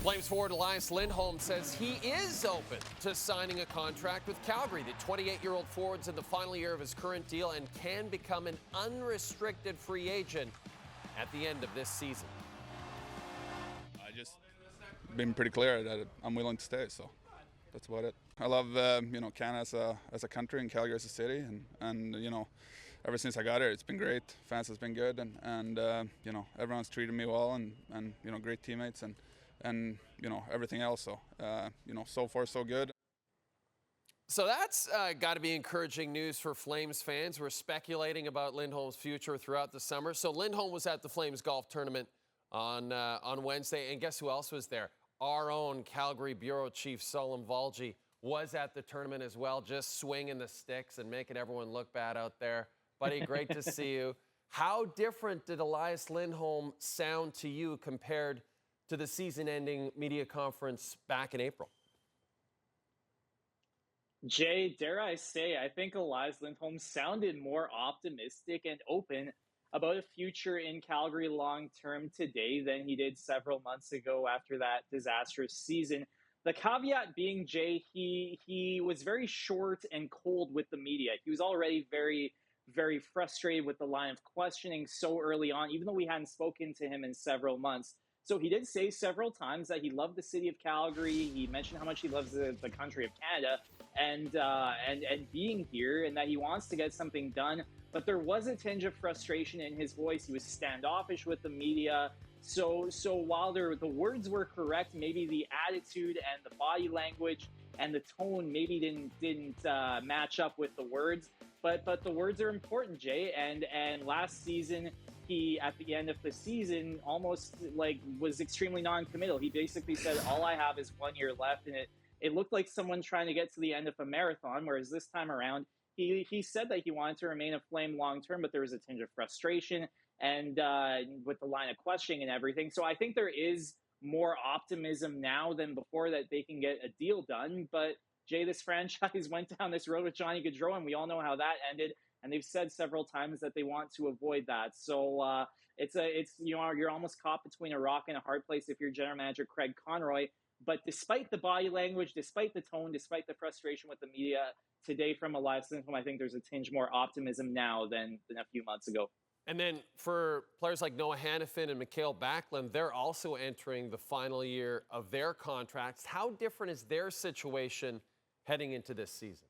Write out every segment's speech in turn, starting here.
Flames forward Elias Lindholm says he is open to signing a contract with Calgary. The 28-year-old forward's in the final year of his current deal and can become an unrestricted free agent at the end of this season. I just been pretty clear that I'm willing to stay, so that's about it. I love Canada as a country and Calgary as a city, and ever since I got here, it's been great. Fans has been good, and everyone's treated me well, and great teammates and everything else. So so far so good. So that's got to be encouraging news for Flames fans. We're speculating about Lindholm's future throughout the summer. So Lindholm was at the Flames golf tournament on Wednesday, and guess who else was there? Our own Calgary bureau chief Salim Valji was at the tournament as well, just swinging the sticks and making everyone look bad out there. Buddy, great to see you. How different did Elias Lindholm sound to you compared to the season-ending media conference back in April? Jay, dare I say, I think Elias Lindholm sounded more optimistic and open about a future in Calgary long-term today than he did several months ago after that disastrous season. The caveat being, Jay, he was very short and cold with the media. He was already very, very frustrated with the line of questioning so early on, even though we hadn't spoken to him in several months. So he did say several times that he loved the city of Calgary. He mentioned how much he loves the country of Canada and being here, and that he wants to get something done. But there was a tinge of frustration in his voice. He was standoffish with the media. So while the words were correct, maybe the attitude and the body language and the tone maybe didn't match up with the words. But the words are important, Jay. And last season, he, at the end of the season, almost was extremely non-committal. He basically said, all I have is 1 year left. And it looked like someone trying to get to the end of a marathon, whereas this time around, he said that he wanted to remain a Flame long-term, but there was a tinge of frustration and with the line of questioning and everything. So I think there is more optimism now than before that they can get a deal done. But Jay, this franchise went down this road with Johnny Gaudreau, and we all know how that ended. And they've said several times that they want to avoid that. So you're almost caught between a rock and a hard place if you're general manager Craig Conroy. But despite the body language, despite the tone, despite the frustration with the media today from Elias Lindholm, I think there's a tinge more optimism now than a few months ago. And then for players like Noah Hanifin and Mikael Backlund, they're also entering the final year of their contracts. How different is their situation heading into this season?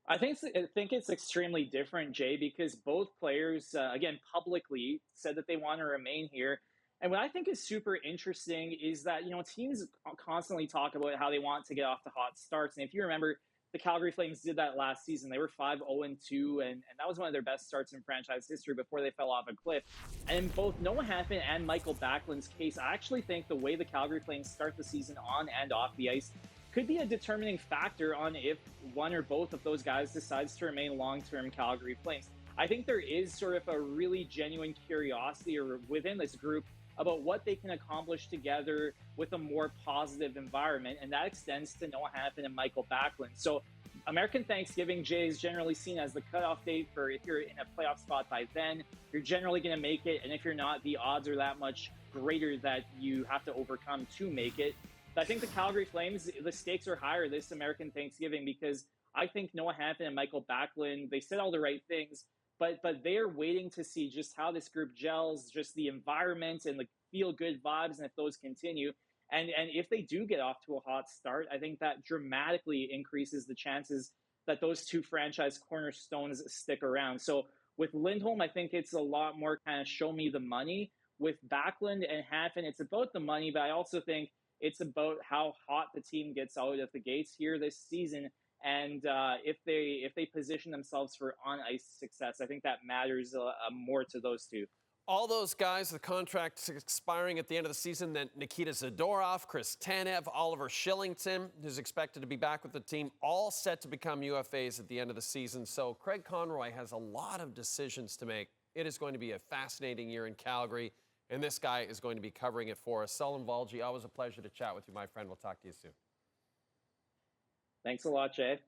I think it's extremely different, Jay, because both players, again, publicly said that they want to remain here. And what I think is super interesting is that, teams constantly talk about how they want to get off to hot starts. And if you remember, the Calgary Flames did that last season. They were 5-0-2, and that was one of their best starts in franchise history before they fell off a cliff. And in both Noah Hanifin and Mikael Backlund's case, I actually think the way the Calgary Flames start the season on and off the ice could be a determining factor on if one or both of those guys decides to remain long-term Calgary Flames. I think there is sort of a really genuine curiosity within this group about what they can accomplish together with a more positive environment, and that extends to Noah Hanifin and Mikael Backlund. So American Thanksgiving, Jay, is generally seen as the cutoff date for if you're in a playoff spot by then, you're generally going to make it, and if you're not, the odds are that much greater that you have to overcome to make it. But I think the Calgary Flames, the stakes are higher this American Thanksgiving because I think Noah Hanifin and Mikael Backlund, they said all the right things, but they're waiting to see just how this group gels, just the environment and the feel-good vibes, and if those continue. And if they do get off to a hot start, I think that dramatically increases the chances that those two franchise cornerstones stick around. So with Lindholm, I think it's a lot more kind of show me the money. With Backlund and Hanifin, it's about the money, but I also think it's about how hot the team gets out of the gates here this season. And if they position themselves for on-ice success, I think that matters more to those two. All those guys, the contracts expiring at the end of the season, then Nikita Zadorov, Chris Tanev, Oliver Shillington, who's expected to be back with the team, all set to become UFAs at the end of the season. So Craig Conroy has a lot of decisions to make. It is going to be a fascinating year in Calgary, and this guy is going to be covering it for us. Salim Valji, always a pleasure to chat with you, my friend. We'll talk to you soon. Thanks a lot, Jay.